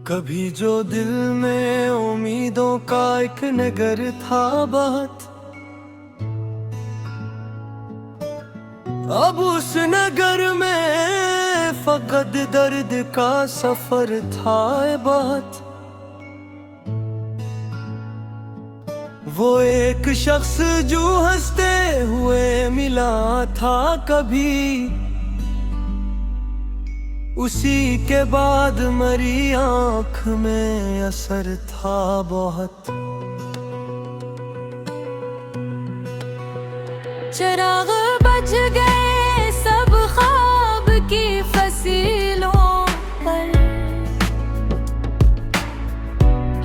कभी जो दिल में उम्मीदों का एक नगर था बात, अब उस नगर में फकत दर्द का सफर था बात। वो एक शख्स जो हंसते हुए मिला था कभी, उसी के बाद मरी आँख में असर था बहुत। चिराग बज गए सब ख्वाब की फसीलों पर,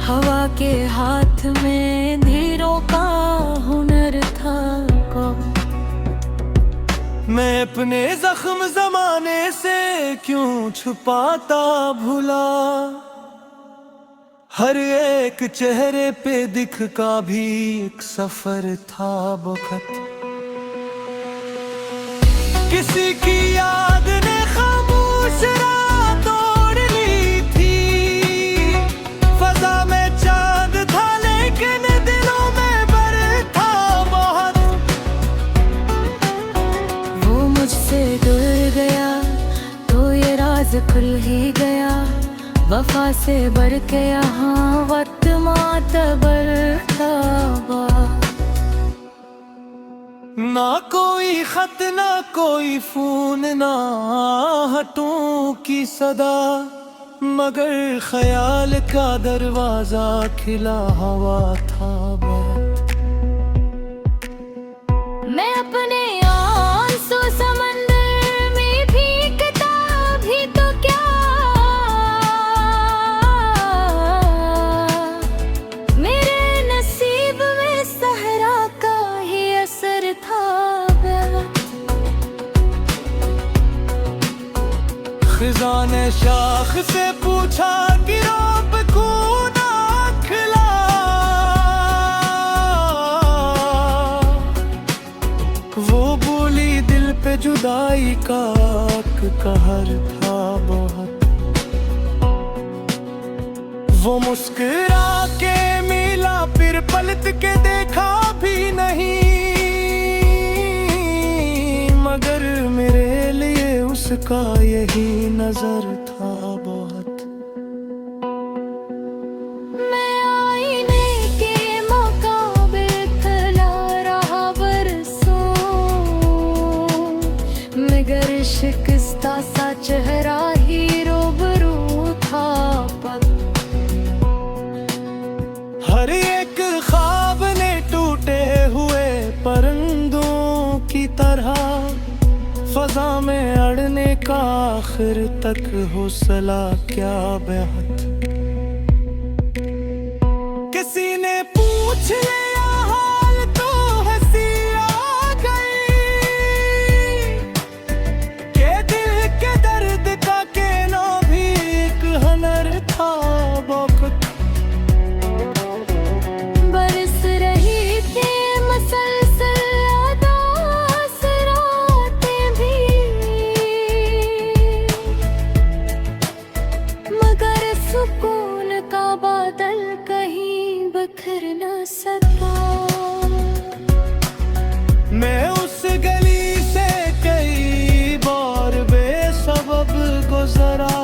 हवा के हाथ में धीरों का हुनर था कौन। मैं अपने जख्म जमाने से क्यों छुपाता भुला, हर एक चेहरे पे दिख का भी एक सफर था बहुत। किसी की याद ने खामोश रात तोड़ ली थी, फजा में चांद था लेकिन दिलों में बर था बहुत। वो मुझसे दूर गया तो ये राज खुल ही गया, वफा से बढ़ के यहाँ वक्त मातबर था। ना कोई खत ना कोई फोन ना हटों की सदा, मगर ख्याल का दरवाजा खिला हवा था बहुत। मैं अपने आंसू समंदर में भीगता भी तो क्या, मेरे नसीब में सहरा का ही असर था। खिज़ा ने शाख से पूछा कि रोब क्यों ना खिला, वो बोली दिल पे जुदाई का कहर था बहुत। वो मुस्कुरा के मिला फिर पलट के देखा भी नहीं, मगर मेरे लिए उसका यही नजर था बहुत। मैं आईने के मुकाबले खड़ा रहा बरसों, मगर शिकस्ता सा चेहरा ही रूबरू था पग। हर एक ख्वाब ने टूटे हुए परिंदों की तरह, फजा में अड़ने का आखिर तक हौसला क्या बेहद। किसी ने पूछ लिया हाल तो हंसी आ गई, के दिल के दर्द का कहना भी एक हुनर था बहुत। बरस रही थी मसलसल अदास रातें भी, मगर सुकून का बादल कहीं बिखर न सका। मैं उस गली से कई बार बेसबब गुजरा,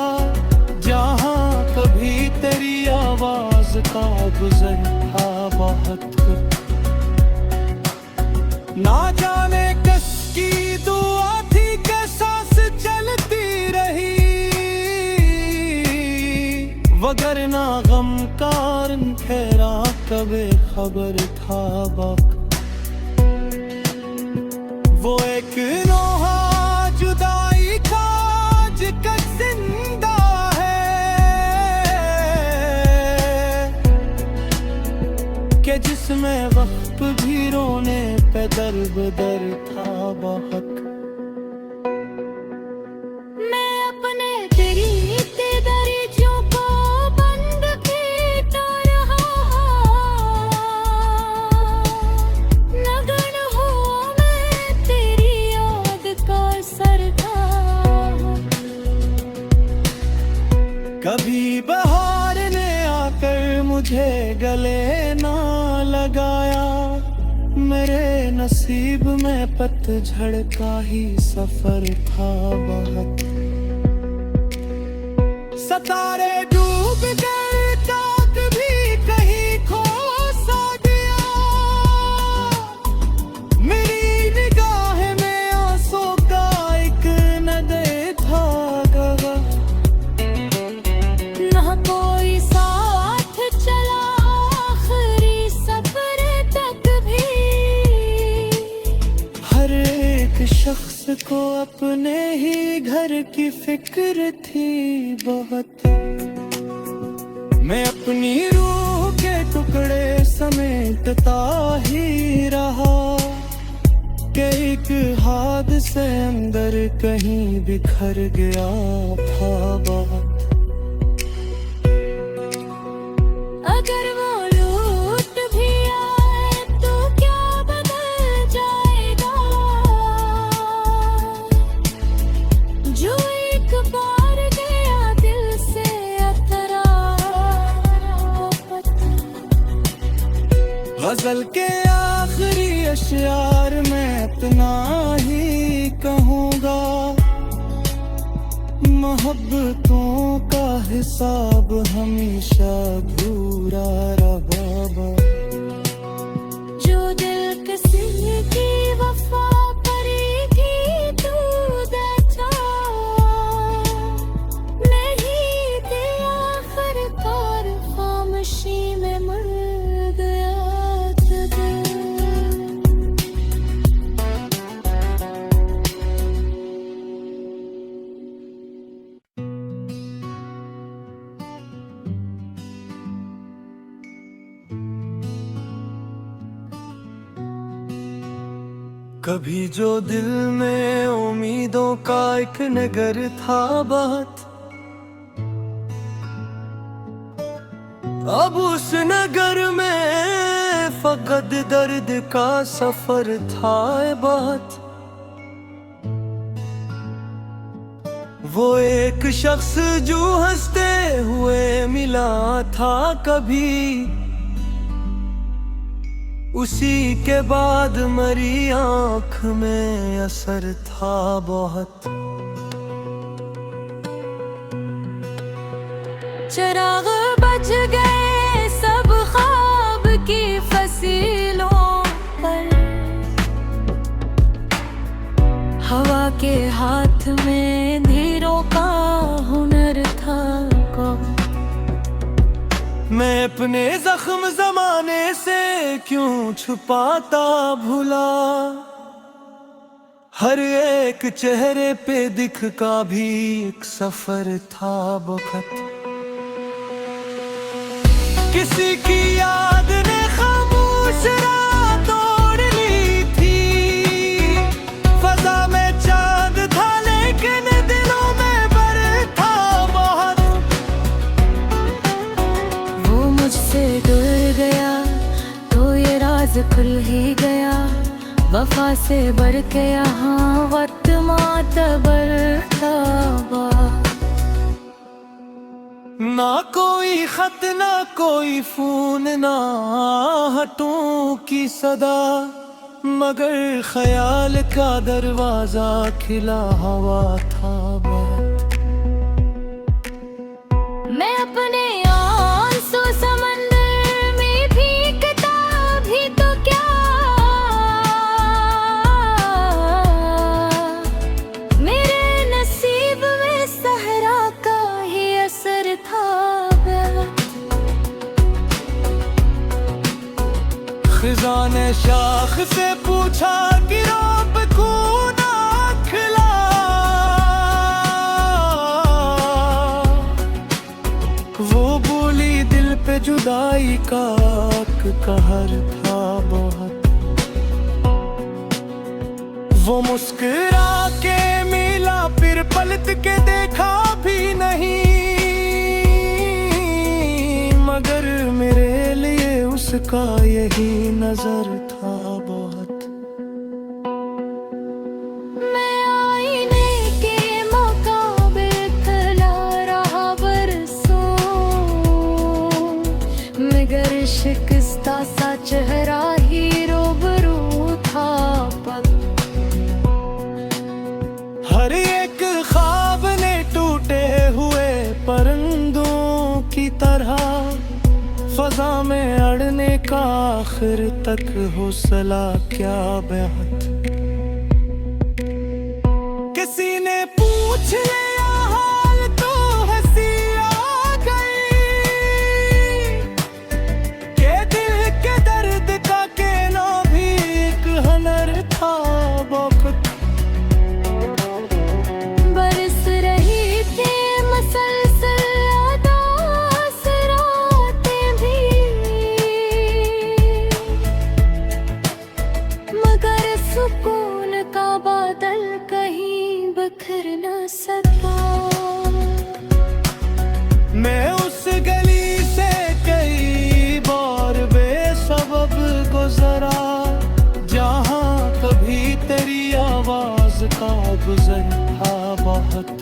जहाँ कभी तेरी आवाज का गुजर था बहुत। ना जाने किसकी दुआ थी कि सांस चलती रही, वगरना गम का ठहरा कभी खबर था बाक। वो एक नोहा जुदाई का जिक्र जिंदा है, कि जिसमें वक्त भी रोने पे दर था बहुत। मैं अपने तेरी दरियों को बंद कीता रहा, नगन हो मैं तेरी याद का सर था। कभी बहार मेरे नसीब में पतझड़ का ही सफर था बहुत। सितारे डूब गए, चाँद भी कहीं खो सा गया। मेरी निगाह में आंसू का एक नदे धागा। ना कोई साथ चला आखिरी सफर तक भी। हर एक शख्स को अपने ही घर की फिक्र थी बहुत। मैं अपनी रूह के टुकड़े समेटता ही रहा कि एक हादसे अंदर कहीं बिखर गया था बहुत। अगर वो लूट भी आए तो क्या बदल जाएगा। जो एक बार गया दिल से अतरा गजल के आखिरी अशआर में इतना ही कहूँगा, मोहब्बतों का हिसाब हमेशा अधूरा रहा। जो दिल किसी की वफा करेगी तू बचा नहीं दिया। आखिरकार खामोशी में मर गया दिल। कभी जो दिल में उम्मीदों का एक नगर था बहुत, अब उस नगर में फकत दर्द का सफर था बहुत। वो एक शख्स जो हंसते हुए मिला था कभी, उसी के बाद मरी आँख में असर था बहुत। चिराग बच गए सब ख्वाब की फसीलों पर। हवा के हाथ में धीरों का हुनर था कौन। मैं अपने जख्म जमाने से क्यों छुपाता भुला, हर एक चेहरे पे दिख का भी एक सफर था बहुत। किसी की याद ने खामोश राह तोड़ ली थी। फजा में चांद था लेकिन दिलों में बर था बहुत। वो मुझसे दूर गया तो ये राज खुल ही गया। वफा से बढ़ के यहाँ वक्त मातबर था। ना कोई खत ना कोई फोन ना हटों की सदा, मगर ख्याल का दरवाजा खिला हवा था बहुत। मैं अपने आंसू समंदर में भीगता भी तो क्या। मेरे नसीब में सहरा का ही असर था। खिज़ा ने शाख से पूछा कि रब को ना खिला। वो बोली दिल पे जुदाई का कहर था बहुत। वो मुस्कुरा के मिला फिर पलट के देखा भी नहीं, मगर मेरे लिए उसका यही नजर था बहुत। मैं आईने के मुकाबिल खला रहा बरसों, मगर शिकस्ता सा चेहरा ही रूबरू का आखिर तक हौसला क्या बात। किसी ने पूछ लिया हाल तो हंसी आ गई, के दिल के दर्द का कहना भी एक हुनर था वक्त। बरस रही थी मसलसल अदास रातें भी, मगर सुकून का बादल कहीं बिखर न सका। मैं उस गली से कई बार बेसबब गुजरा, जहाँ कभी तेरी आवाज का गुजर था बहुत।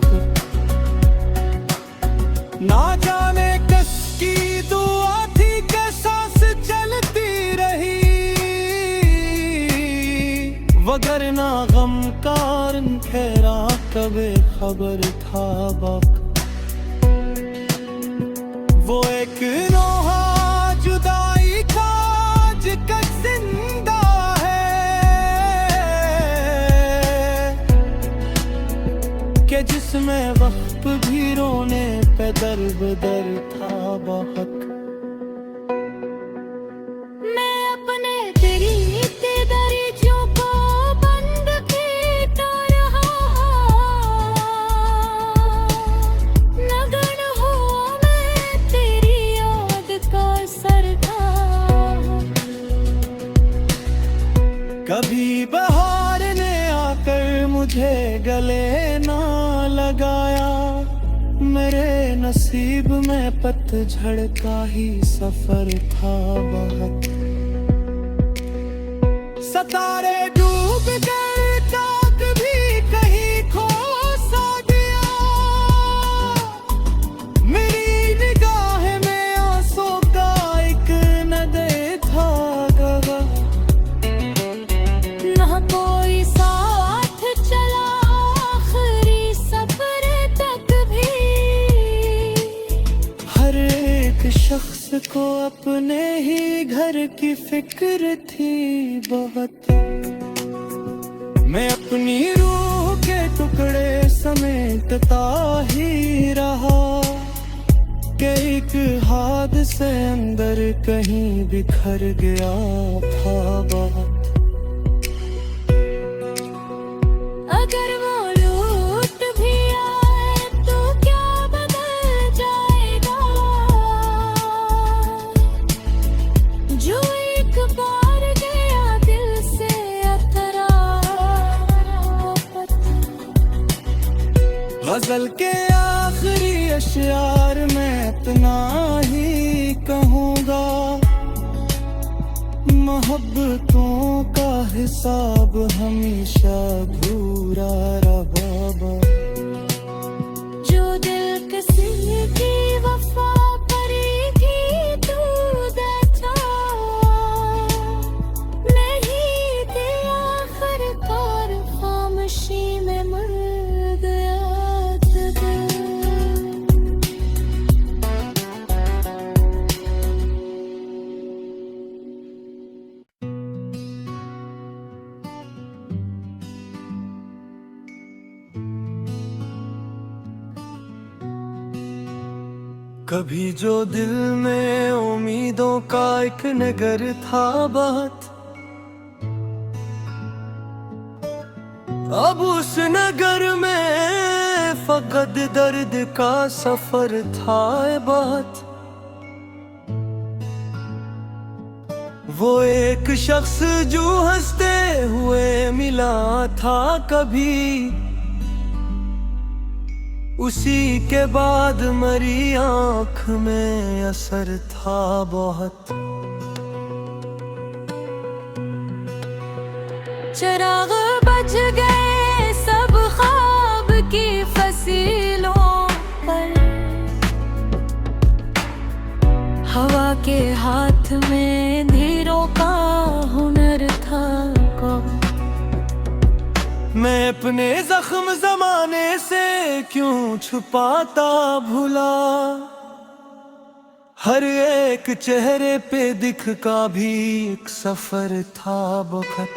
ना जाने किसकी दुआ थी कि सांस चलती रही, वगरना गम का ठहरा कभी खबर था वक्त। वो एक नोहा जुदाई का जिकर जिंदा है, कि जिसमें वक्त भी रोने पे दर था बहुत। मैं अपने तेरी दरीचों को बंद कीटा रहा, नगन हो मैं तेरी याद का सरदार। कभी बहार ने आकर मुझे गले ना लगाया, मेरे नसीब में पतझड़ का ही सफर था बहुत। सितारे डूब गए, चाँद भी कहीं खो सा गया, मेरी निगाह में आंसू का एक नदे था गवा। ना कोई साथ चला आखिरी सफर तक भी, हर एक शख्स को अपने ही घर की फिक्र थी बहुत। मैं अपनी रूह के टुकड़े समेटता ही रहा, कि एक हादसे अंदर कहीं बिखर गया था बहुत। अगर वो लूट भी आए तो क्या बदल जाएगा, जो एक बार गया दिल से अतरा। गजल के आखिरी अशआर में इतना ही कहूँगा, मोहब्बतों का हिसाब हमेशा अधूरा रहा बाबा। जो दिल किसी की वफा करेगी तू बचा, नहीं थे आखिरकार खामोशी में मर गया दिल। कभी जो दिल में उम्मीदों का एक नगर था बहुत, अब उस नगर में फकत दर्द का सफर था बहुत। वो एक शख्स जो हंसते हुए मिला था कभी, उसी के बाद मरी आँख में असर था बहुत। चिराग बज गए सब ख्वाब की फसीलों पर, हवा के हाथ में धीरों का हुनर था कब। मैं अपने जख्म जमाने से क्यों छुपाता भुला, हर एक चेहरे पे दिख का भी एक सफर था बहुत।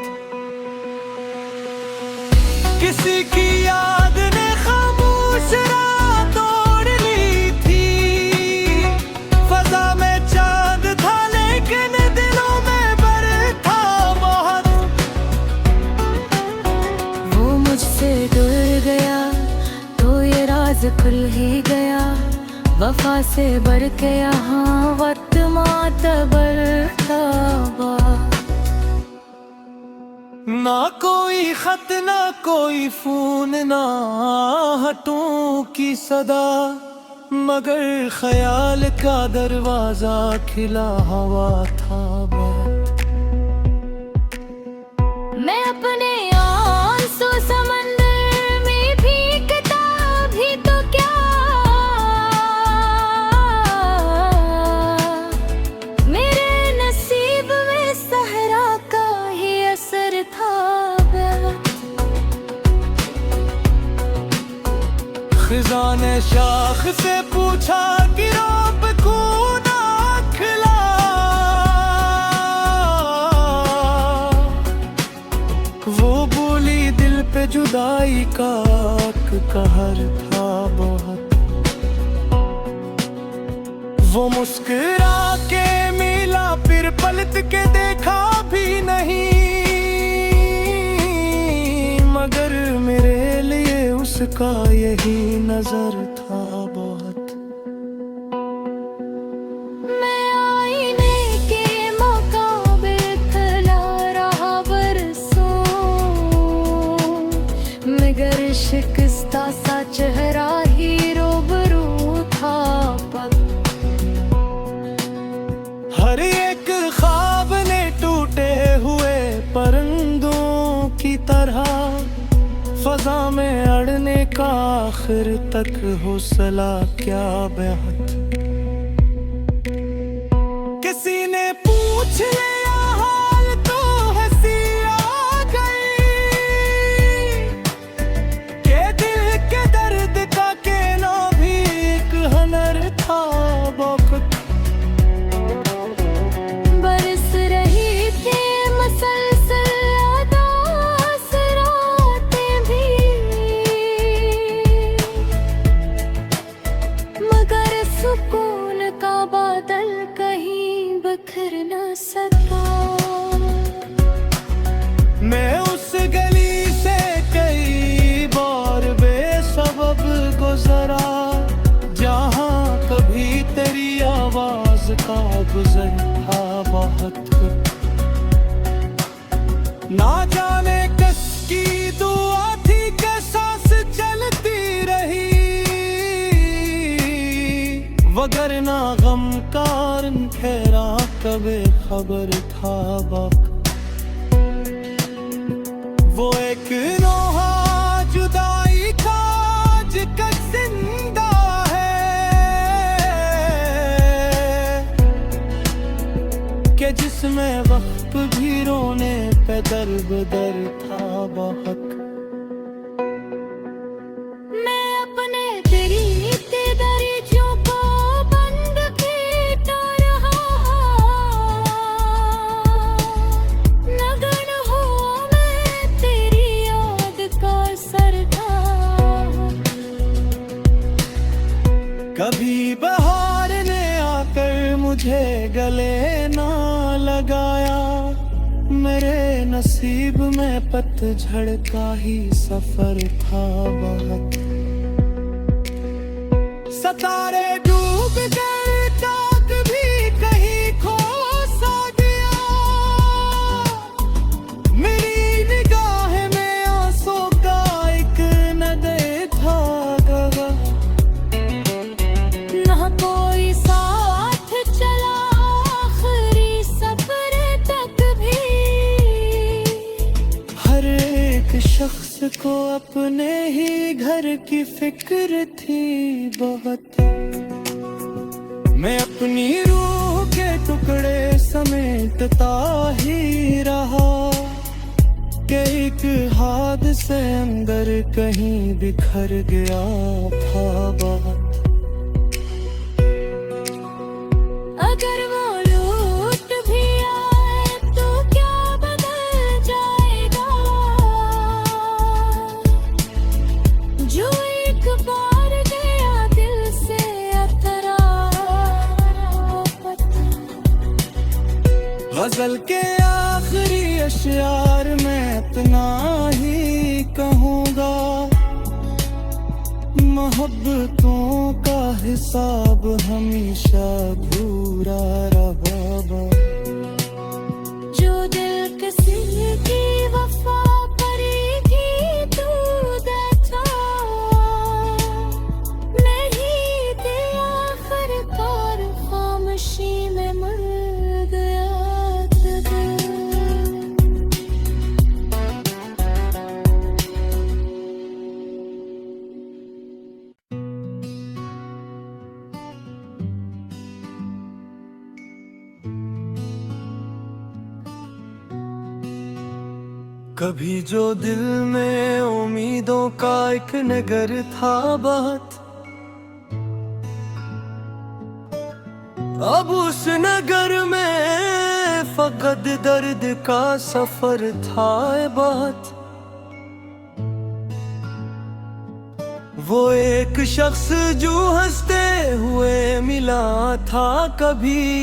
किसी की याद ने खामोश रात तोड़ ली थी। फजा में चांद था लेकिन दिलों में बर था बहुत। वो मुझसे दूर गया तो ये राज खुल ही गया। वफा से बढ़ के यहाँ वक्त मातबर था। ना कोई खत ना कोई फोन ना हटों की सदा, मगर ख्याल का दरवाजा खिला हवा था बहुत। मैं अपने आंसू समंदर में भीगता भी तो क्या, मेरे नसीब में सहरा का ही असर था। खिज़ा ने शाख से पूछा कि रब को ना खिला। वो बोली दिल पे जुदाई का कहर था बहुत। वो मुस्कुरा के मिला फिर पलट के देखा भी नहीं, मगर मेरे लिए उसका यही नजर था बहुत। मैं आईने के मुकाबिल खड़ा रहा बरसों, मगर शिकस्ता सा चेहरा ही रूबरू था पग। हर एक ख्वाब ने टूटे हुए परिंदों की तरह फजा में अड़ने का आखिर तक हौसला क्या बेहद। किसी ने पूछ लिया हाल तो हंसी आ गई, के दिल के दर्द का कहना भी एक हुनर था बहुत। बरस रही थी मसलसल अदास रातें भी, मगर सुकून का बादल कहीं बिखर न सका। मैं उस गली से कई बार बेसबब गुजरा, जहाँ कभी तेरी आवाज का गुजर था बहुत। ना जाने किसकी दुआ थी कि सांस चलती रही, वगरना गम कारण ठहरा कभी खबर था बाप। वो एक नोहा जुदाई का जिक्र जिंदा है, कि जिसमें वक्त भी रोने पे दर था बहुत। मैं अपने तेरी दरियों को बंद कीता रहा, नगन हो मैं तेरी याद का सरदार। कभी बहार ने आकर मुझे गले ना लगाया, मेरे नसीब में पतझड़ का ही सफर था बहुत। सितारे डूब गए चाँद भी कहीं खो सा गया, मेरी निगाह में आंसू का एक नदे था गवा। ना कोई साथ चला आखिरी सफर तक भी, हर एक शख्स को अपने ही घर की फिक्र थी बहुत। मैं अपनी रूह के टुकड़े समेटता ही रहा, कि एक हादसे अंदर कहीं बिखर गया था बहुत। इतना ही कहूँगा, मोहब्बतों का हिसाब हमेशा अधूरा रहा। जो दिल किसी की वफा करेगी तू देखा, नहीं दिया आखिरकार खामोशी में मर गया था। कभी जो दिल में उम्मीदों का एक नगर था बात, अब उस नगर में फकत दर्द का सफर था बात। वो एक शख्स जो हंसते हुए मिला था कभी,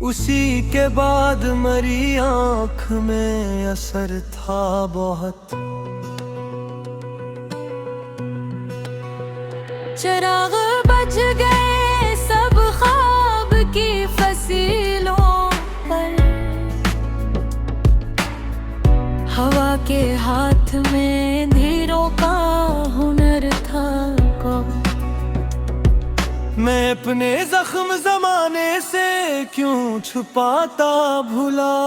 उसी के बाद मरी आँख में असर था बहुत। चिराग बज गए सब ख्वाब की फसीलों पर, हवा के हाथ में अंधेरों का हुनर था कौन। मैं अपने जख्म जमाने से क्यों छुपाता भुला,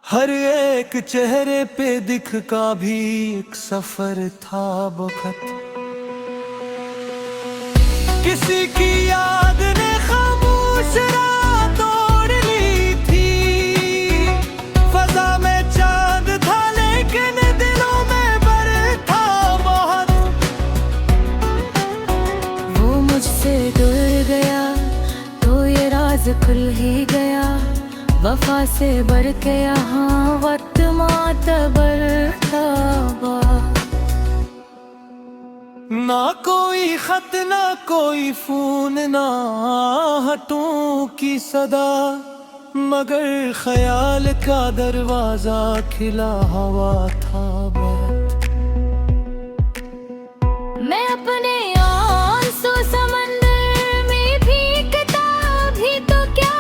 हर एक चेहरे पे दिख का भी एक सफर था बहुत। किसी की याद ने खामोश रात तोड़ ली थी, फजा में चांद था लेकिन दिलों में बर था बहुत। वो मुझसे दूर गया तो ये राज खुल ही गया, वफा से बढ़ के यहाँ वक्त मातबर था। ना कोई खत ना कोई फोन ना हटों की सदा, मगर ख्याल का दरवाजा खिला हवा था बहुत। मैं अपने आंसू समंदर में भीगता भी तो क्या,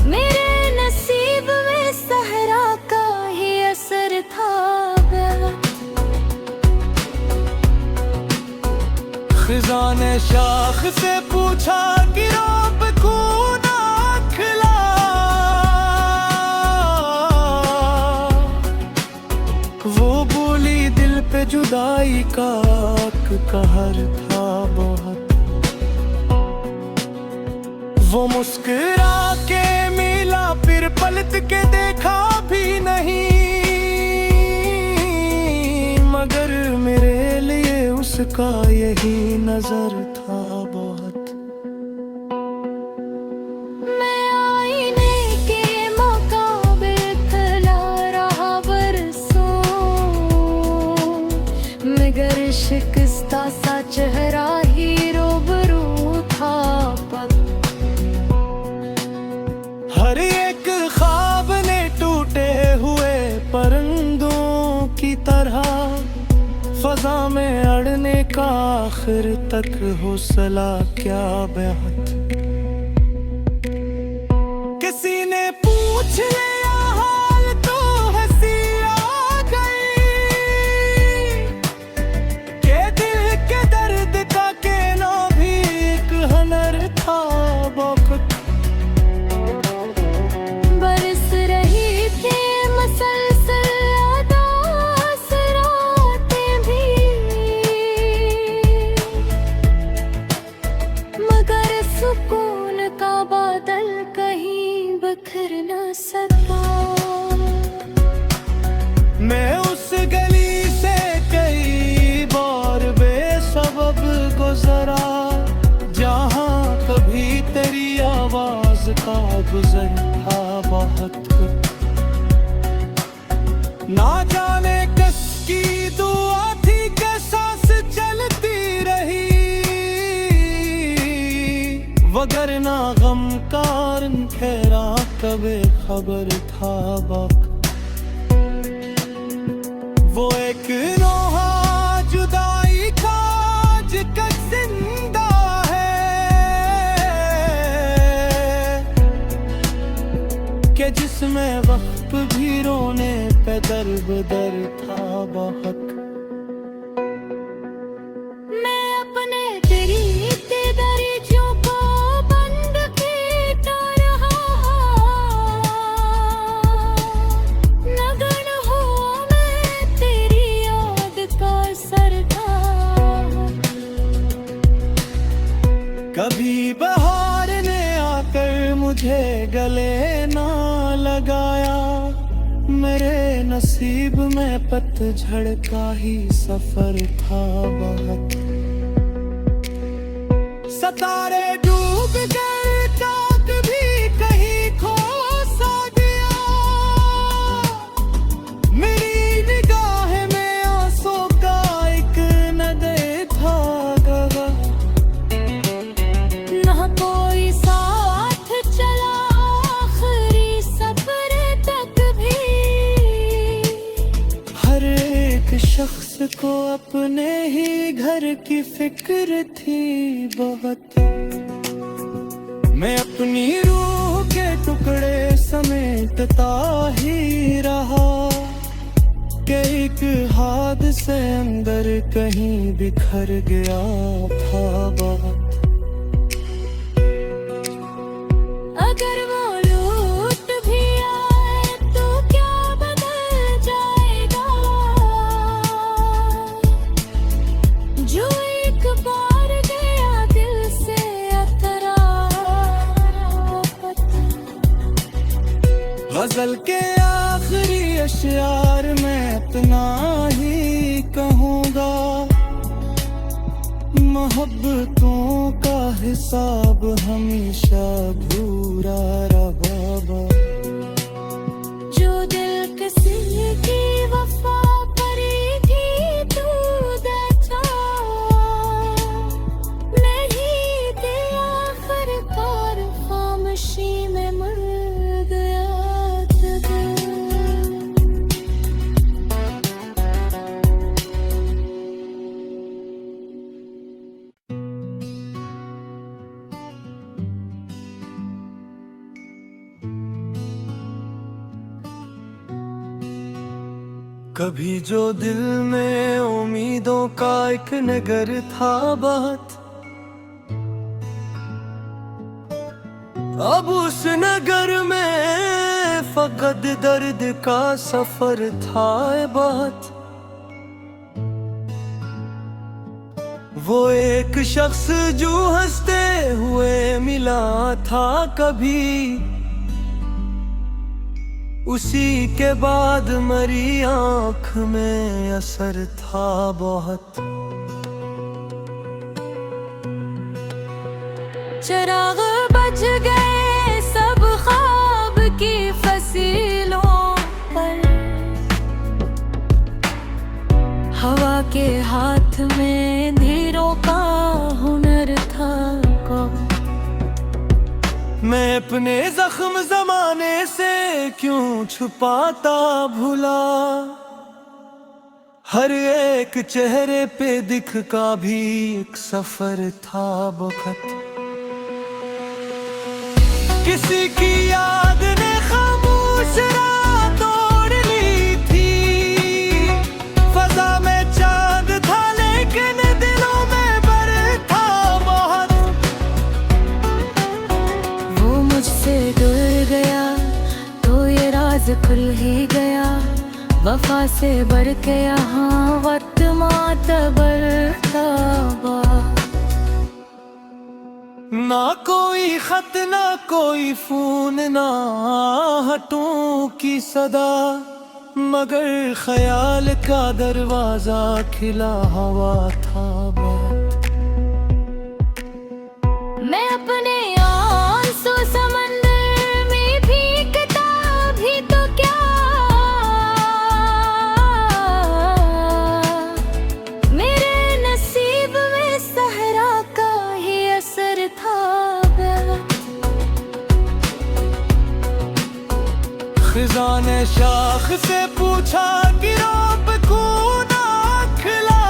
मेरे नसीब में सहरा का ही असर था। खिज़ा ने शाख से पूछा कि रब को ना खिला, वो बोली दिल पे जुदाई का कहर था बहुत। वो मुस्कुरा के मिला फिर पलट के देखा भी नहीं, मगर मेरे लिए उसका यही नजर था बहुत। मैं आईने के मुकाबले खड़ा रहा बरसों, मगर शिकस्ता सा चेहरा ही रूबरू था पक। हर एक ख्वाब ने टूटे हुए परिंदों की तरह, फजा में अड़ने का आखिर तक हौसला क्या बेहद। किसी ने पूछ लिया हाल तो हंसी आ गई, के दिल के दर्द का कहना भी एक हुनर था बहुत। बरस रही थी मसलसल अदास रातें भी, मगर सुकून का बादल कहीं बिखर न सका। मैं उस गली से कई बार बेसबब गुजरा, जहाँ कभी तेरी आवाज का गुजर था बहुत। ना जाने किसकी दुआ थी कि सांस चलती रही, वगरना गम कारन खैरा कबे खबर था वक्त। वो एक नोहा जुदाई का जिकर जिंदा है कि जिसमें वक्त भी रोने पे दर था बहुत। मैं अपने तेरी दरीचों को बंद कीता रहा, नगन हो मैं तेरी याद का सरता। कभी बहार ने आकर मुझे गले ना लगाया, मेरे नसीब में पतझड़ का ही सफर था बहुत। सितारे डूब गए चाँद भी कहीं खो सा गया, मेरी निगाह में आंसू का एक नदे था गवा। ना कोई साथ चला आखिरी सफर तक भी, हर एक शख्स को अपने ही घर की फिक्र थी बहुत। मैं अपनी रूह के टुकड़े समेटता ही रहा कि एक हादसे अंदर कहीं बिखर गया था बहुत। अगर वो लूट भी आए तो क्या बदल जाएगा, जो एक बार गया दिल से अतरा। गजल के आखिरी अशआर में इतना ही कहूँगा, मोहब्बतों का हिसाब हमेशा अधूरा रहा। जो दिल किसी की वफा करेगी तू बचा, नहीं दिया आखिरकार खामोशी में मर गया था दिल। कभी जो दिल में उम्मीदों का एक नगर था बहुत, अब उस नगर में फकत दर्द का सफर था बहुत। वो एक शख्स जो हंसते हुए मिला था कभी, उसी के बाद मरी आंख में असर था बहुत। चिराग बच गए सब ख्वाब की फसीलों पर, हवा के हाथ में अंधेरों का हुनर था कौन। मैं अपने जख्म जमाने से क्यों छुपाता भुला, हर एक चेहरे पे दिख का भी एक सफर था बहुत। किसी की याद ने खामोश राह तोड़ ली थी, फजा में चांद था लेकिन दिलों में बर था बहुत। वो मुझसे दूर गया तो ये राज खुल ही गया, वफा से बढ़ के यहाँ वक्त मातबर था। ना कोई खत ना कोई फोन ना हटों की सदा, मगर ख्याल का दरवाजा खिला हवा था बहुत। मैं अपने आंसू समंदर में भीगता भी तो क्या, मेरे नसीब में सहरा का ही असर था। मैंने शाख से पूछा कि रोब क्यों ना खिला,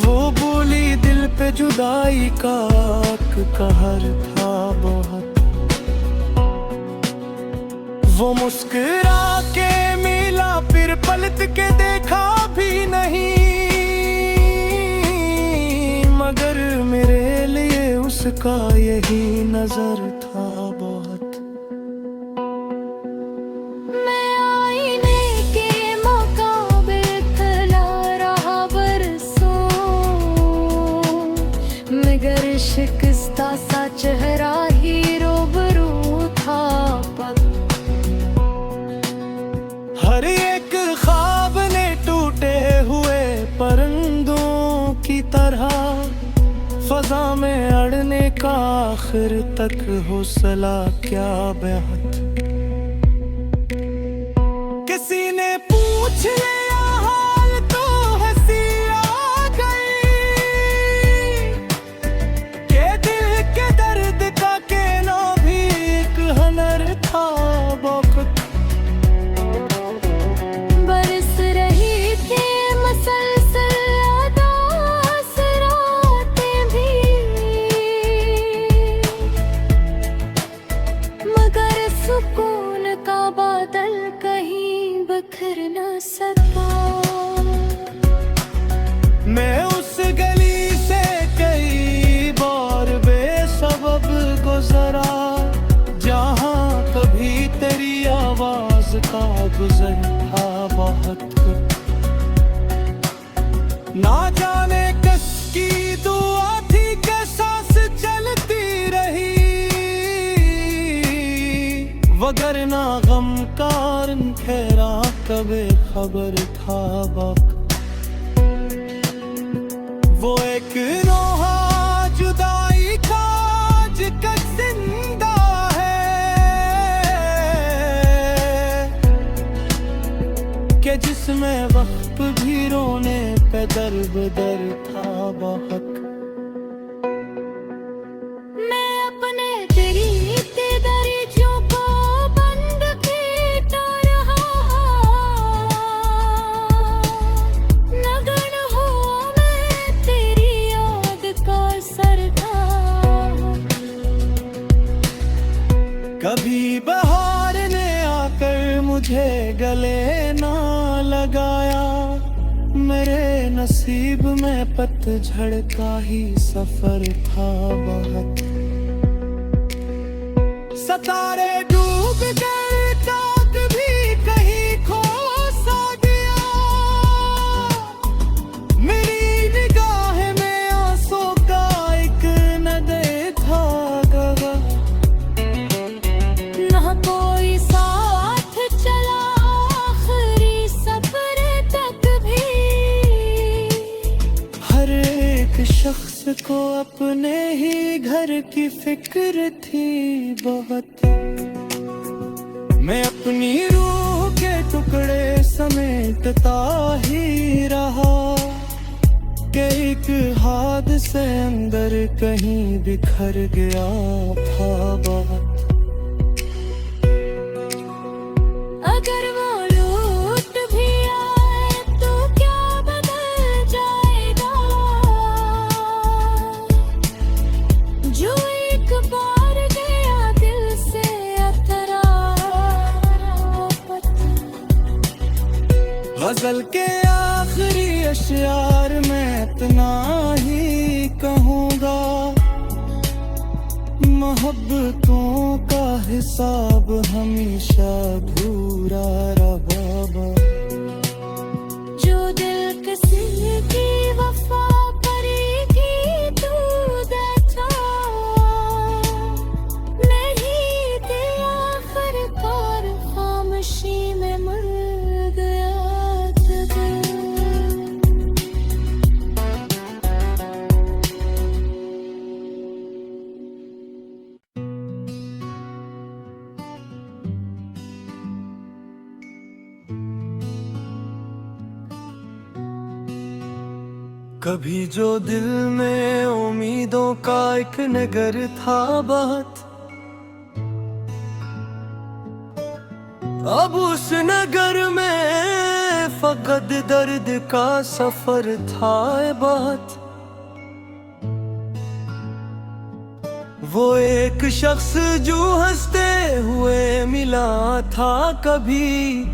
वो बोली दिल पे जुदाई का कहर था बहुत। वो मुस्कुरा के मिला फिर पलट के देखा भी नहीं, मगर मेरे लिए उसका यही नजर था बहुत। मैं आईने के मुकाबिल खड़ा रहा बरसों, मगर शिकस्ता सा चेहरा ही रूबरू था पग। हर एक ख्वाब ने टूटे हुए परिंदों की तरह फजा में अड़ने का आखिर तक हौसला क्या बेहद। किसी ने पूछ लिया हाल तो हंसी आ गई, के दिल के दर्द का कहना भी एक हुनर था बहुत। बरस रही थी मसलसल अदास रातें भी, मगर सुकून का बादल कहीं बिखर न सका। मैं उस गली से कई बार बेसबब गुजरा, जहाँ कभी तेरी आवाज का गुजर था बहुत। ना जाने किसकी दुआ थी कि सांस चलती रही, वगरना गम का ठहरा कभी खबर था बाक। वो एक नोहा जुदाई का जिक्र जिंदा है, कि जिसमें वक्त भी रोने पे दर था बहुत। मैं अपने तेरी दरीचों को बंद कीटा रहा, नगन हो मैं तेरी याद का सरदार। कभी बहार ने आकर मुझे गले ना लगाया, मेरे नसीब में पतझड़ का ही सफर था बहुत। सितारे डूब गए चाँद भी कहीं खो सा गया, मेरी निगाह में आंसू का एक नदे था गवा। ना कोई साथ चला आखिरी सफर तक भी, हर एक शख्स को अपने ही घर की फिक्र थी बहुत। मैं अपनी रूह के टुकड़े समेटता ही रहा, कि एक हादसे अंदर कहीं बिखर गया था बहुत। अगर वो लूट भी आए तो क्या बदल जाएगा, जो एक बार गया दिल से अतरा गजल के आखिरी अशआर में इतना ही कहूँगा, मोहब्बतों का हिसाब हमेशा अधूरा रहा। जो दिल किसी की वफा करेगी तू देखा, नहीं थे आखिरकार खामोशी में मर गया था। कभी जो दिल में उम्मीदों का एक नगर था बहुत, अब उस नगर में फकत दर्द का सफर था बहुत। वो एक शख्स जो हंसते हुए मिला था कभी,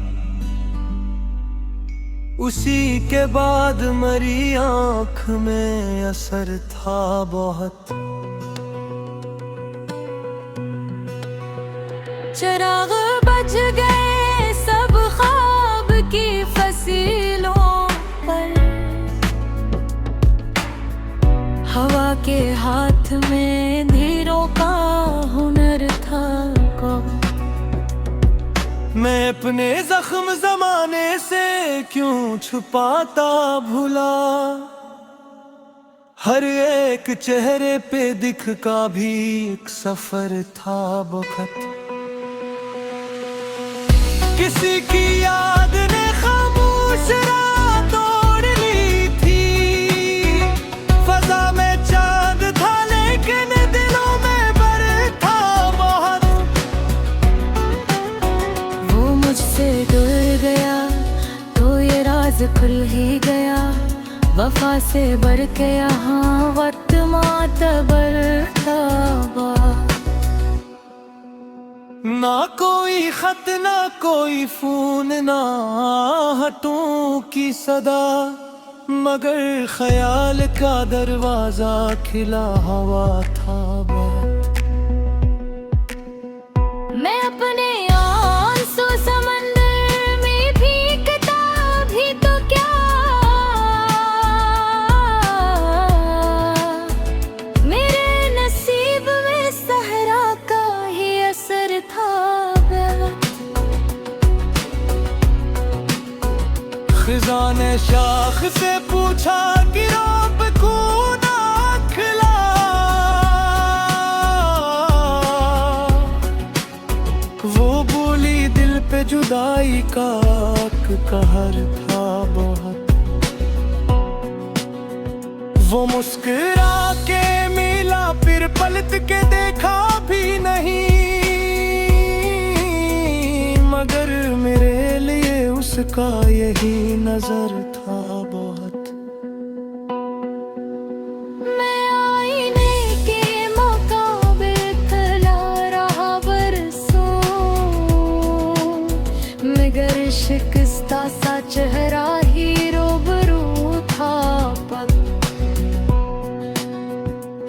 उसी के बाद मरी आँख में असर था बहुत। चिराग बज गए सब ख्वाब की फसीलों पर, हवा के हाथ में धीरों का हुनर था कब। मैं अपने जख्म जमाने से क्यों छुपाता भुला, हर एक चेहरे पे दिख का भी एक सफर था बहुत। किसी की याद ने खामोश रात तोड़ ली थी, फजा में चांद था लेकिन दिलों में बर था बहुत। वो मुझसे दूर गया तो ये राज खुल ही गया, वफा से बढ़ के यहाँ वक्त मातबर था। ना कोई खत ना कोई फोन ना हटों की सदा, मगर ख्याल का दरवाजा खिला हवा था बहुत। मैं अपने आंसू समंदर में भीगता भी तो क्या, मेरे नसीब में सहरा का ही असर था। खिज़ा ने शाख से पूछा कि रब को ना खिला, वो बोली दिल पे जुदाई का कहर था बहुत। वो मुस्कुरा के मिला फिर पलट के देखा भी नहीं, मगर मेरे लिए उसका यही नजर था बहुत। मैं आईने के मुकाबिल खड़ा रहा बरसों, मगर शिकस्ता सा चेहरा ही रूबरू था पग।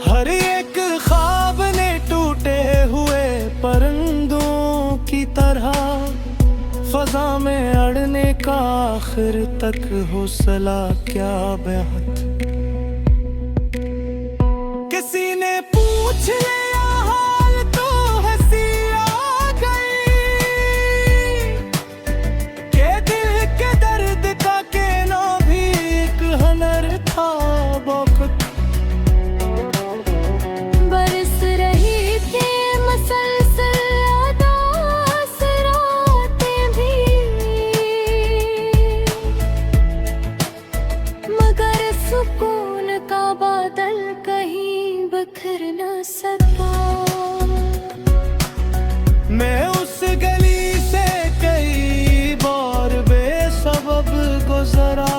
हर एक ख्वाब ने टूटे हुए परिंदों की तरह, फजा में अड़ने का आखिर तक हौसला क्या बेहद। किसी ने पूछ लिया हाल तो हंसी आ गई, के दिल के दर्द का कहना भी एक हुनर था बहुत। बरस रही थी मसलसल अदास रातें भी, मगर सुकून का बादल कहीं बिखर न सका। मैं उस गली से कई बार बेसबब गुजरा,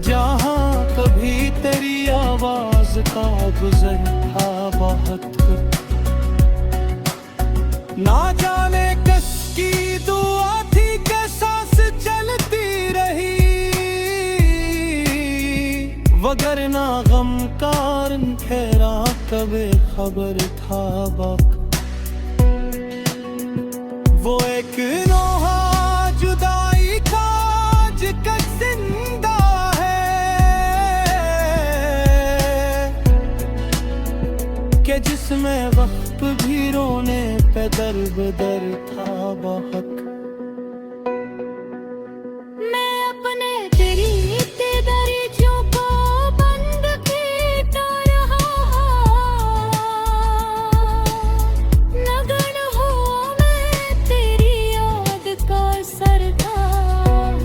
जहाँ कभी तेरी आवाज का गुजर था बहुत। ना जाने किसकी दुआ थी कि सांस चलती रही, वगरना गम का अंधेरा कभी खबर था बाक। वो एक नोहा जुदाई का जिक्र जिंदा है, कि जिसमें वक्त भी रोने पे दर था बहुत। मैं अपने तेरी दरियों को बंद करता रहा, नगन हो मैं तेरी याद का सरदार।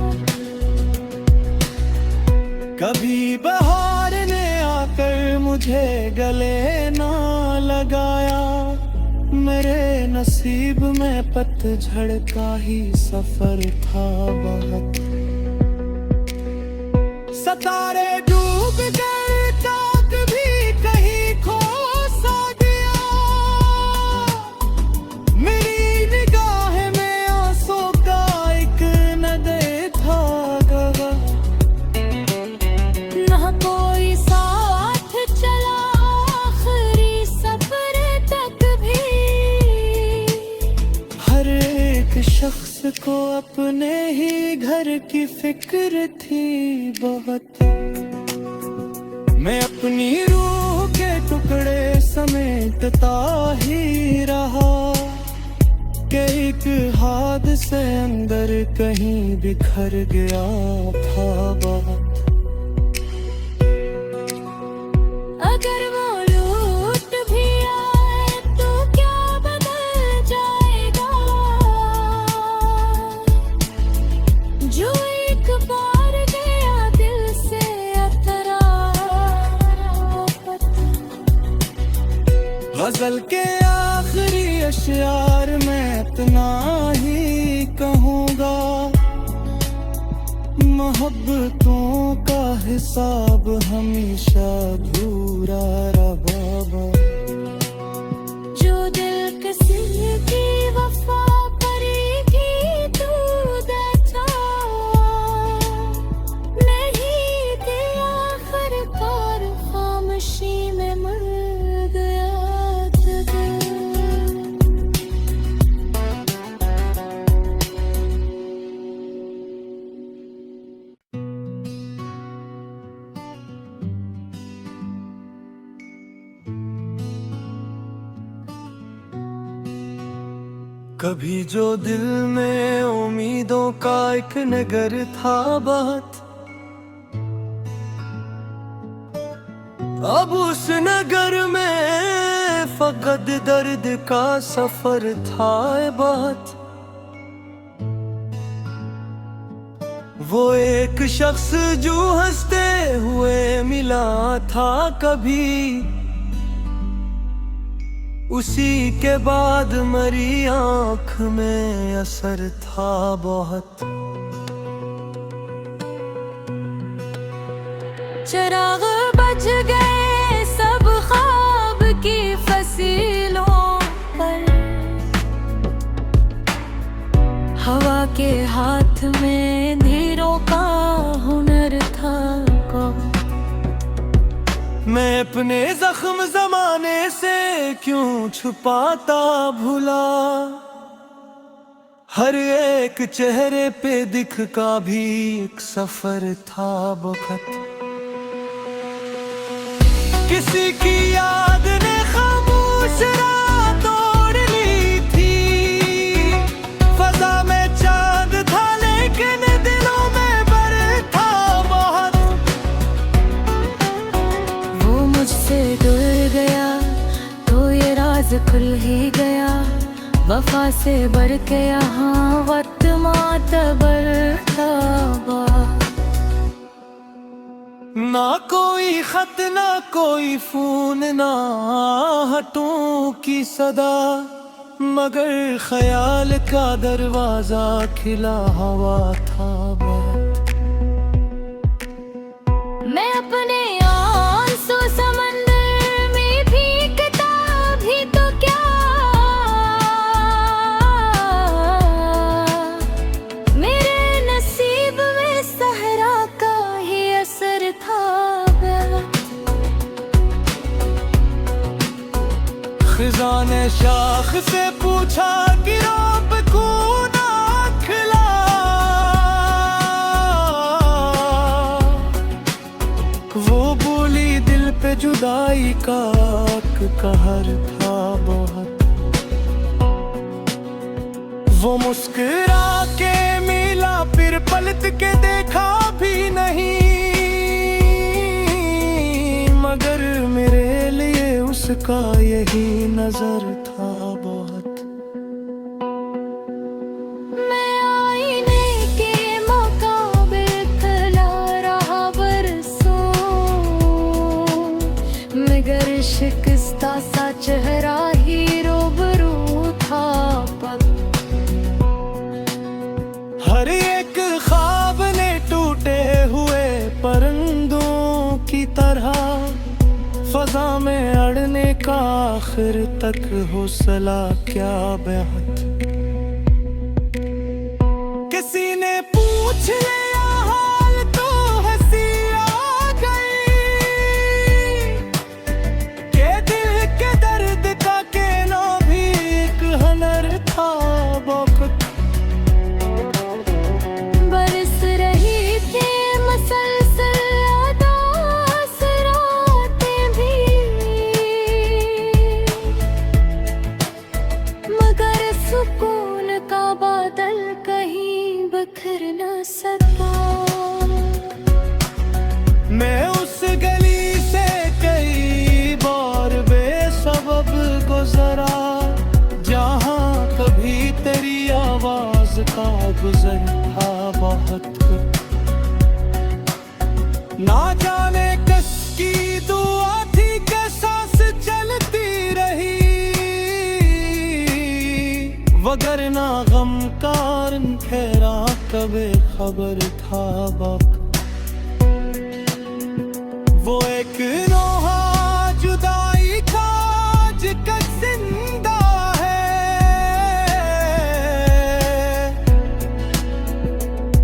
कभी बहार ने आकर मुझे गले ना लगाया, मेरे नसीब में पतझड़ का ही सफर था बहुत। सितारे डूब गए, चाँद भी कहीं खो सा गया। मेरी निगाह में आंसू का एक नदे था गवा। ना कोई साथ चला आखिरी सफर तक भी। हर एक शख्स को अपने ही घर की फिक्र थी बहुत। मैं अपनी रूह के टुकड़े समेटता ही रहा कि एक हादसे अंदर कहीं बिखर गया था बहुत। अगर वो लूट भी आए तो क्या बदल जाएगा। जो एक बार गया दिल से अतरा। गजल के आखिरी अशआर में इतना ही कहूँगा, मोहब्बतों का हिसाब हमेशा अधूरा रहा। जो दिल किसी की वफा करेगी तू देखा। नहीं दिया आखिरकार खामोशी में मर गया था। कभी जो दिल में उम्मीदों का एक नगर था बहुत। अब उस नगर में फकत दर्द का सफर था बहुत। वो एक शख्स जो हंसते हुए मिला था कभी, उसी के बाद मरी आँख में असर था बहुत। चिराग बच गए सब ख्वाब की फसीलों पर। हवा के हाथ में धीरों का हुनर था कौन। मैं अपने जख्म जमाने से क्यों छुपाता भुला। हर एक चेहरे पे दिख का भी एक सफर था बहुत। किसी की याद ने खामोश रात तोड़ ली थी। फजा में चांद था लेकिन दिलों में बर था बहुत। वो मुझसे दूर गया तो ये राज खुल ही गया। वफा से बढ़ के यहाँ वक्त मातबर था। ना कोई खत ना कोई फोन ना हटों की सदा, मगर ख्याल का दरवाजा खिला हवा था बहुत। मैं अपने आंसू समंदर में भीगता भी तो क्या। मेरे नसीब में सहरा का ही असर था। खिज़ा ने शाख से पूछा कि रब को ना खिला। वो बोली दिल पे जुदाई का कहर था बहुत। वो मुस्कुरा के मिला फिर पलट के देखा भी नहीं, मगर मेरे लिए उसका यही नजर था बहुत। मैं आईने के मुकाबिल खड़ा रहा बरसों, मगर शिकस्ता सा चेहरा ही रूबरू था। था पल। हर एक ख्वाब ने टूटे हुए परिंदों की तरह फजा में अड़ने का आखिर तक हौसला क्या बेहद। किसी ने पूछ लिया हाल तो हंसी आ गई कि दिल के दर्द का कहना भी एक हुनर था वक्त। बरस रही थी मसलसल अदास रातें भी, मगर सुकून का बादल कहीं बिखर न सका। मैं उस गली से कई बार बेसबब गुजरा जहाँ कभी तेरी आवाज का गुजर था बहुत। ना जाने किसकी दुआ थी कि सांस चलती रही, वगरना गम का ठहरा कभी खबर था वक्त। वो एक नोहा जुदाई का जिक्र जिंदा है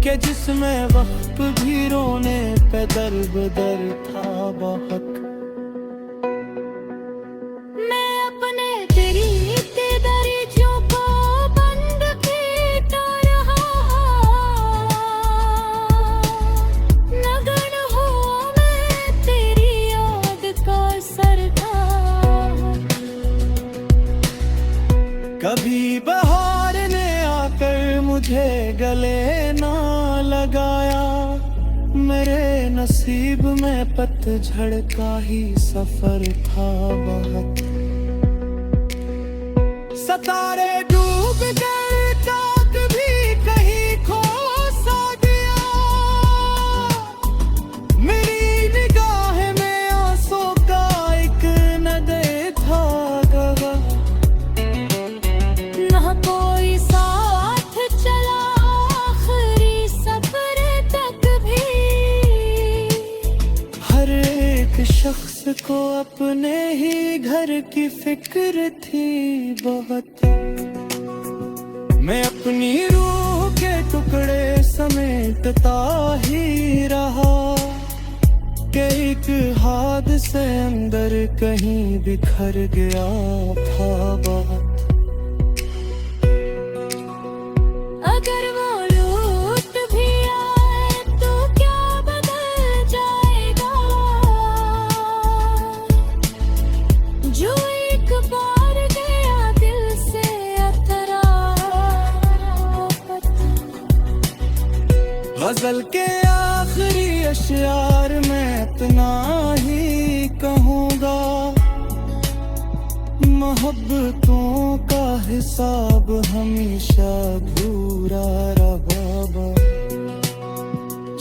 कि जिसमें वक्त भी रोने पे दर था बहुत। मैं अपने तेरी दरीचों को बंद पीटा रहा, नगन हो मैं तेरी याद का सरताज। कभी बहार ने आकर मुझे गले ना लगाया, मेरे नसीब में पतझड़ का ही सफर था बहुत। सितारे डूब गए चाँद भी कहीं खो सा गया, मेरी निगाह में आंसू का एक नदे था गवा। न कोई साथ चला आखिरी सफर तक भी, हर एक शख्स को अपने ही घर की फिक्र थी बहुत। मैं अपनी रूह के टुकड़े समेटता ही रहा कि एक हादसे अंदर कहीं बिखर गया था बहुत। अगर वो लूट भी आए तो क्या बदल जाएगा, जो एक बार गया दिल से अतरा। गजल के आखिरी अशआर में इतना ही कहूँगा, मोहब्बतों का हिसाब हमेशा अधूरा रहा बाबा।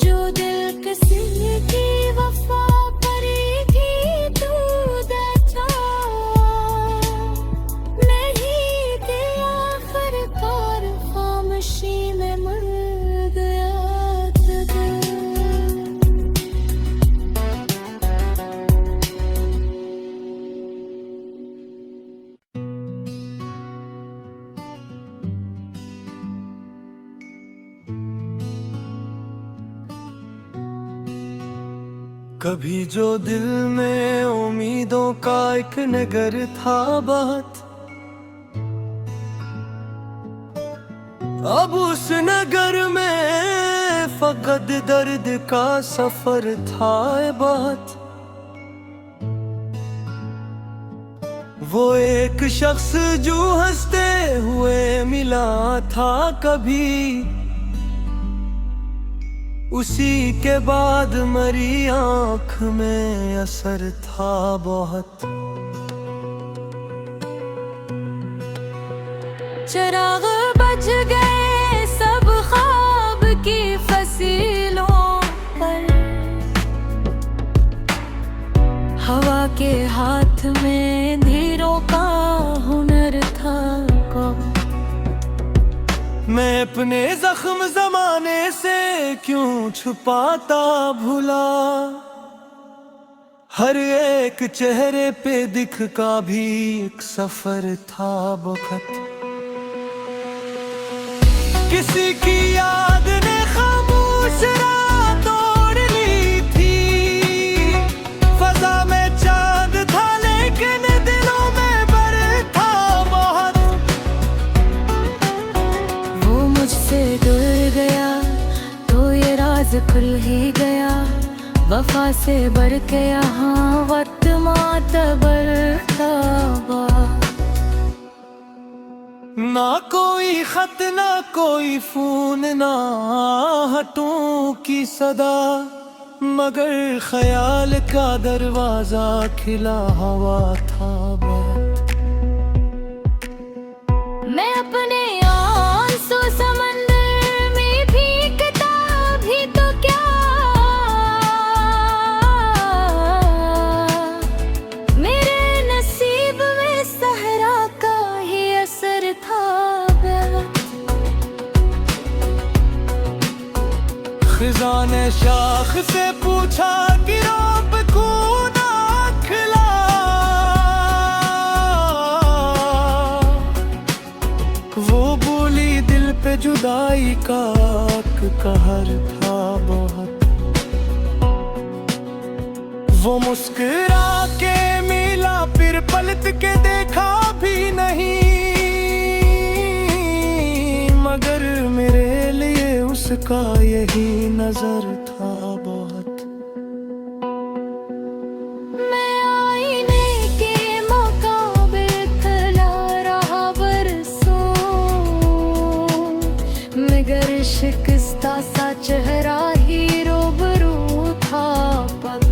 जो दिल किसी की वफा करेगी तू दचा, नहीं दिया आखिरकार खामोशी में मर गया था दिल। कभी जो दिल में उम्मीदों का एक नगर था बहुत, अब उस नगर में फकत दर्द का सफर था बहुत। वो एक शख्स जो हंसते हुए मिला था कभी, उसी के बाद मरी आँख में असर था बहुत। चिराग बच गए सब ख्वाब की फसीलों पर, हवा के हाथ में धीरों का हुनर था कौन। मैं अपने जख्म जमाने से क्यों छुपाता भुला, हर एक चेहरे पे दिख का भी एक सफर था बखत। किसी की याद ने खामोश रात तोड़ ली थी, फजा में चांद था लेकिन दिलों में बर था बहुत। वो मुझसे दूर गया तो ये राज खुल ही गया, वफा से बढ़ के यहाँ वक्त मातबर था। ना कोई खत ना कोई फोन ना आहटों की सदा, मगर ख्याल का दरवाजा खिला हवा था बहुत। मैं अपने आंसू समंदर में भीगता भी तो क्या, मेरे नसीब में सहरा का ही असर था। खिज़ा ने शाख से पूछा कि रब को ना खिला, वो बोली दिल पे जुदाई का कहर था बहुत। वो मुस्कुरा के मिला फिर पलट के देखा भी नहीं, मगर मेरे लिए उसका यही नजर था बहुत। मैं आईने के मुकाबिल खड़ा रहा बरसों, मगर शिकस्ता सा चेहरा ही रूबरू था पल।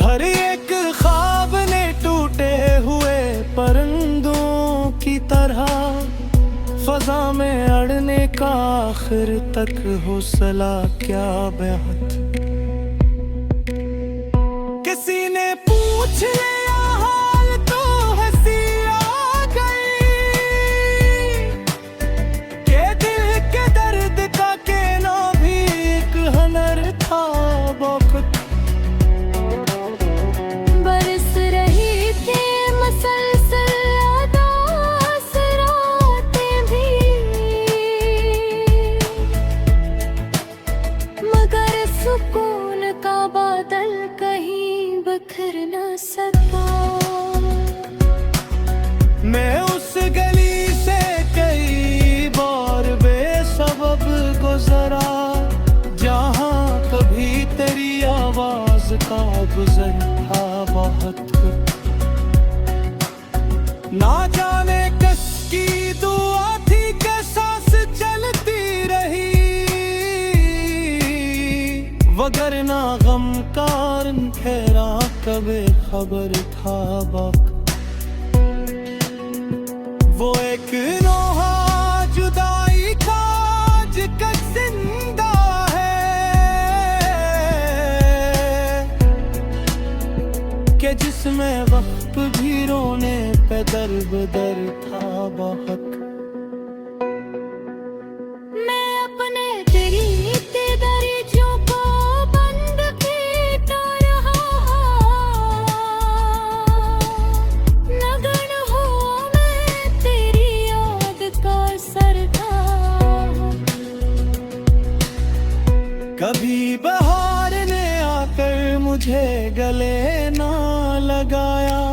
हर एक ख्वाब ने टूटे हुए परिंदों की तरह, फजा में अड़ने का आखिर तक हौसला क्या बेहद। किसी ने पूछ लिया हाल तो हंसी आ गई, के दिल के दर्द का कहना भी एक हुनर था बहुत। बरस रही थी मसलसल अदास रातें भी, मगर सुकून का बादल कहीं बिखर न सका। मैं उस गली से कई बार बेसबब गुजरा, जहाँ कभी तेरी आवाज का गुजर था बहुत। ना जाने किसकी दुआ थी कि सांस चलती रही, वगरना गम कारण ठहरा कभी खबर था बाक। वो एक नोहा जुदाई का जिक्र जिंदा है, कि जिसमें वक्त भी रोने पे दर था बहुत। मैं अपने तेरी दरिजों को बंद पीटा रहा, नगन हो मैं तेरी याद का सरदार। कभी बहार ने आकर मुझे गले ना लगाया,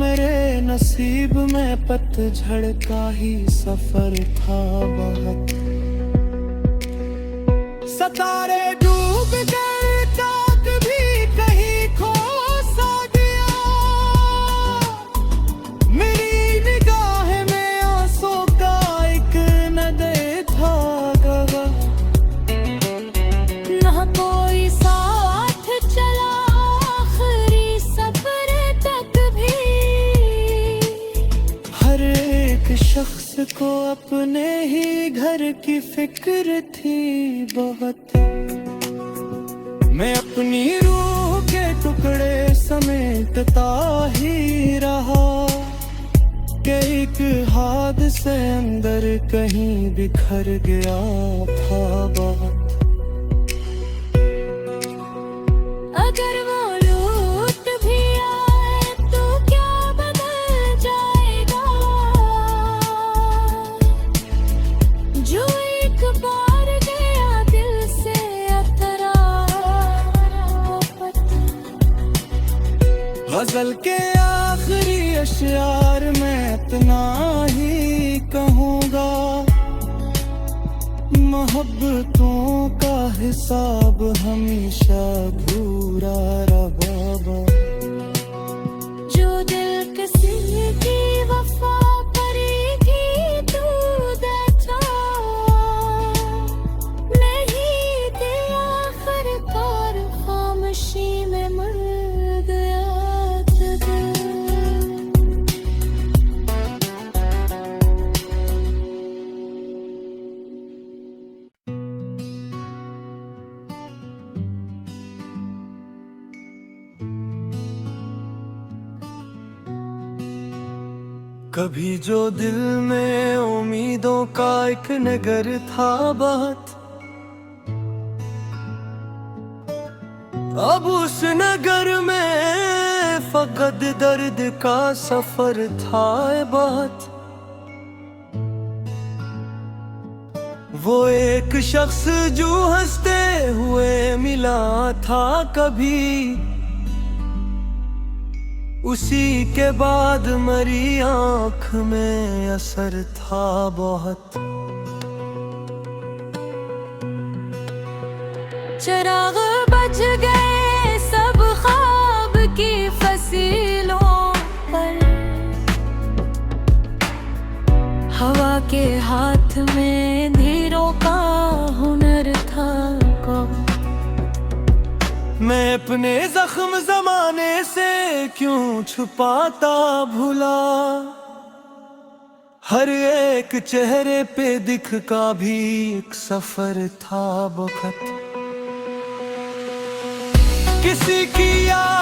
मेरे नसीब में पतझड़ का ही सफर था बहुत। सितारे डूब गए चाँद भी कहीं खो सा गया, मेरी निगाह में आंसू का एक नदे था गवा। ना कोई साथ चला आखिरी सफर तक भी, हर एक शख्स को अपने ही घर की फिक्र थी बहुत। मैं अपनी रूह के टुकड़े समेटता ही रहा, कि एक हादसे से अंदर कहीं बिखर गया था बात। अगर वो लूट भी आए तो क्या बदल जाएगा, जो एक बार गया दिल से अतरा। गजल के आखिरी अशआर में इतना ही कहूँगा, मोहब्बतों का हिसाब हमेशा अधूरा रहा। जो दिल किसी की वफा करेगी तू बचा, नहीं दिया आखिरकार खामोशी में मर गया था। कभी जो दिल में उम्मीदों का एक नगर था बात, अब उस नगर में फकत दर्द का सफर था बात। वो एक शख्स जो हंसते हुए मिला था कभी, उसी के बाद मरी आँख में असर था बहुत। चिराग बच गए सब ख्वाब की फसीलों पर, हवा के हाथ में धीरों का हुनर था कौन। मैं अपने जख्म जमाने से क्यों छुपाता भुला, हर एक चेहरे पे दिख का भी एक सफर था बखत। किसी की याद